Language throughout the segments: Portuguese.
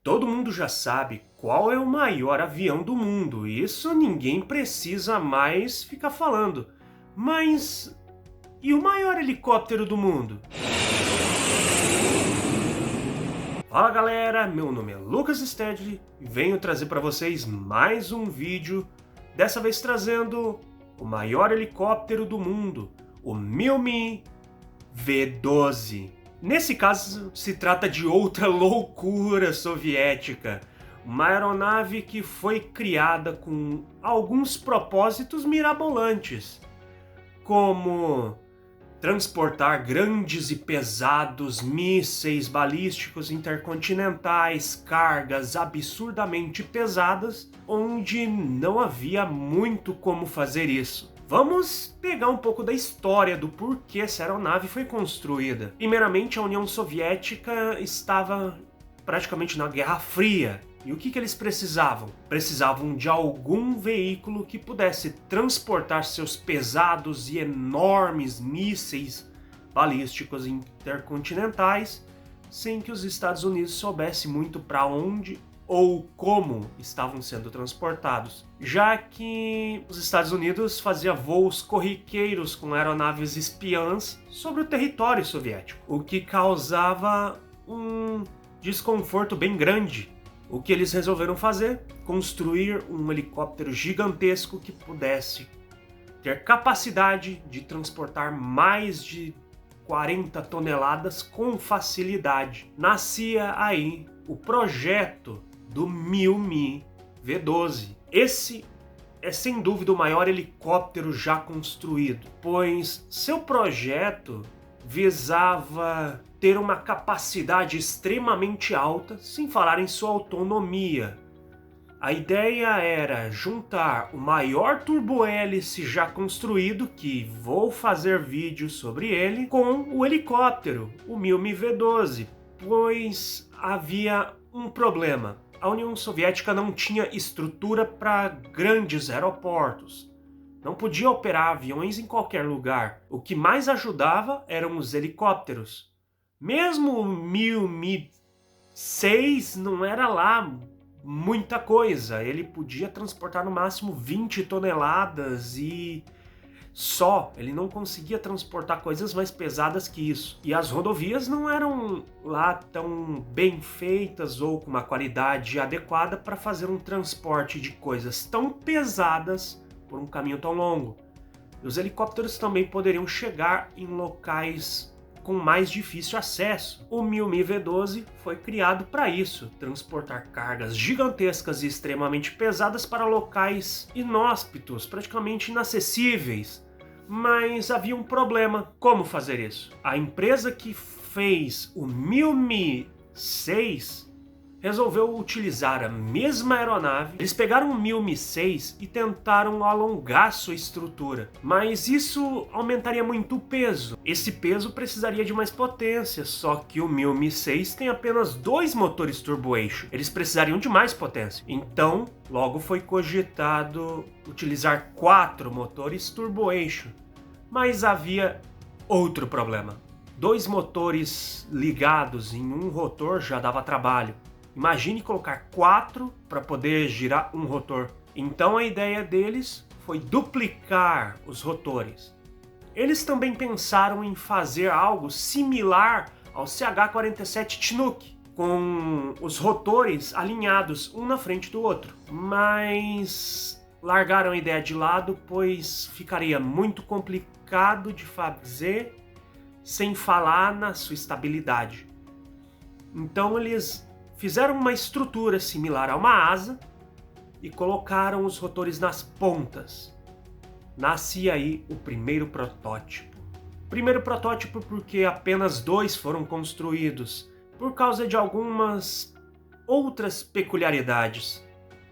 Todo mundo já sabe qual é o maior avião do mundo, isso ninguém precisa mais ficar falando. Mas e o maior helicóptero do mundo? Fala galera, meu nome é Lucas Stedley e venho trazer para vocês mais um vídeo, dessa vez trazendo o maior helicóptero do mundo, o Milme V12. Nesse caso, se trata de outra loucura soviética, uma aeronave que foi criada com alguns propósitos mirabolantes, como transportar grandes e pesados mísseis balísticos intercontinentais, cargas absurdamente pesadas, onde não havia muito como fazer isso. Vamos pegar um pouco da história do porquê essa aeronave foi construída. Primeiramente, a União Soviética estava praticamente na Guerra Fria. E o que eles precisavam? Precisavam de algum veículo que pudesse transportar seus pesados e enormes mísseis balísticos intercontinentais sem que os Estados Unidos soubessem muito para onde ou como estavam sendo transportados, já que os Estados Unidos faziam voos corriqueiros com aeronaves espiãs sobre o território soviético, o que causava um desconforto bem grande. O que eles resolveram fazer? Construir um helicóptero gigantesco que pudesse ter capacidade de transportar mais de 40 toneladas com facilidade. Nascia aí o projeto do Milme V12. Esse é sem dúvida o maior helicóptero já construído, pois seu projeto visava ter uma capacidade extremamente alta, sem falar em sua autonomia. A ideia era juntar o maior turbohélice já construído, que vou fazer vídeo sobre ele, com o helicóptero, o Milme V12, pois havia um problema. A União Soviética não tinha estrutura para grandes aeroportos. Não podia operar aviões em qualquer lugar. O que mais ajudava eram os helicópteros. Mesmo o Mi-6 não era lá muita coisa. Ele podia transportar no máximo 20 toneladas e só. Ele não conseguia transportar coisas mais pesadas que isso. E as rodovias não eram lá tão bem feitas ou com uma qualidade adequada para fazer um transporte de coisas tão pesadas por um caminho tão longo. E os helicópteros também poderiam chegar em locais com mais difícil acesso. O Milme V12 foi criado para isso, transportar cargas gigantescas e extremamente pesadas para locais inóspitos, praticamente inacessíveis. Mas havia um problema. Como fazer isso? A empresa que fez o Milme 6 resolveu utilizar a mesma aeronave. Eles pegaram o Milme 6 e tentaram alongar sua estrutura, mas isso aumentaria muito o peso. Esse peso precisaria de mais potência, só que o Milme 6 tem apenas 2 motores turbo-eixo. Eles precisariam de mais potência. Então, logo foi cogitado utilizar 4 motores turbo-eixo. Mas havia outro problema. 2 motores ligados em um rotor já dava trabalho. Imagine colocar 4 para poder girar um rotor. Então a ideia deles foi duplicar os rotores. Eles também pensaram em fazer algo similar ao CH-47 Chinook, com os rotores alinhados um na frente do outro. Mas largaram a ideia de lado, pois ficaria muito complicado de fazer sem falar na sua estabilidade. Então eles fizeram uma estrutura similar a uma asa e colocaram os rotores nas pontas. Nascia aí o primeiro protótipo. Primeiro protótipo porque apenas 2 foram construídos, por causa de algumas outras peculiaridades.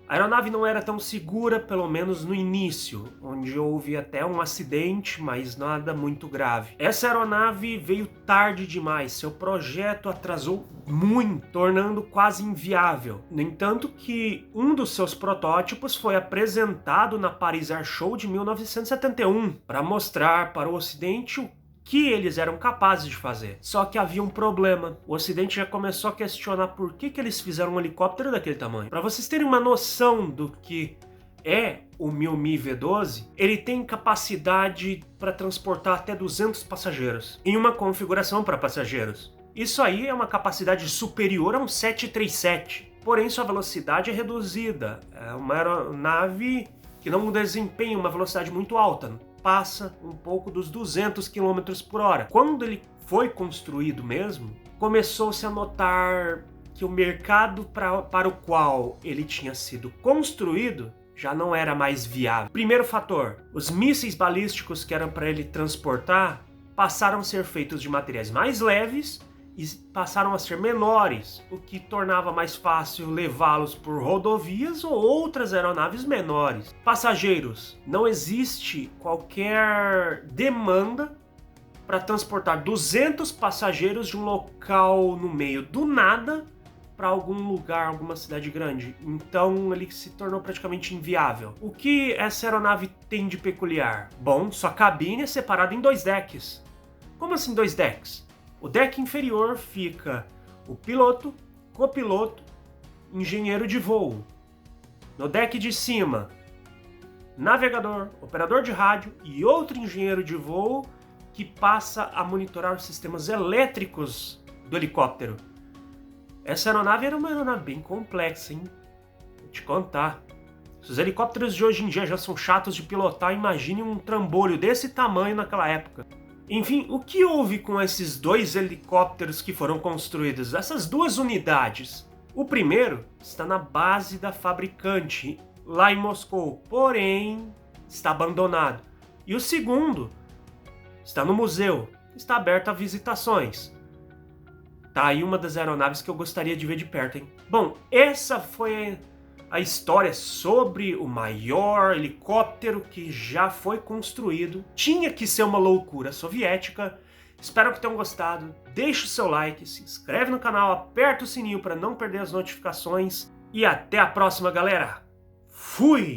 A aeronave não era tão segura, pelo menos no início, onde houve até um acidente, mas nada muito grave. Essa aeronave veio tarde demais, seu projeto atrasou muito, tornando quase inviável. No entanto que um dos seus protótipos foi apresentado na Paris Air Show de 1971, para mostrar para o Ocidente o que eles eram capazes de fazer. Só que havia um problema. O Ocidente já começou a questionar por que eles fizeram um helicóptero daquele tamanho. Para vocês terem uma noção do que é o Mi V12, ele tem capacidade para transportar até 200 passageiros em uma configuração para passageiros. Isso aí é uma capacidade superior a um 737, porém sua velocidade é reduzida. É uma aeronave que não desempenha uma velocidade muito alta, passa um pouco dos 200 km por hora. Quando ele foi construído mesmo, começou-se a notar que o mercado para o qual ele tinha sido construído já não era mais viável. Primeiro fator, os mísseis balísticos que eram para ele transportar passaram a ser feitos de materiais mais leves e passaram a ser menores, o que tornava mais fácil levá-los por rodovias ou outras aeronaves menores. Passageiros, não existe qualquer demanda para transportar 200 passageiros de um local no meio do nada para algum lugar, alguma cidade grande. Então ele se tornou praticamente inviável. O que essa aeronave tem de peculiar? Bom, sua cabine é separada em 2 decks. Como assim 2 decks? O deck inferior fica o piloto, copiloto, engenheiro de voo. No deck de cima, navegador, operador de rádio e outro engenheiro de voo que passa a monitorar os sistemas elétricos do helicóptero. Essa aeronave era uma aeronave bem complexa, hein? Vou te contar. Se os helicópteros de hoje em dia já são chatos de pilotar, imagine um trambolho desse tamanho naquela época. Enfim, o que houve com esses 2 helicópteros que foram construídos? Essas 2 unidades. O primeiro está na base da fabricante, lá em Moscou, porém está abandonado. E o segundo está no museu, está aberto a visitações. Tá aí uma das aeronaves que eu gostaria de ver de perto, hein? Bom, essa foi a história sobre o maior helicóptero que já foi construído. Tinha que ser uma loucura soviética. Espero que tenham gostado. Deixe o seu like, se inscreve no canal, aperta o sininho para não perder as notificações. E até a próxima, galera. Fui!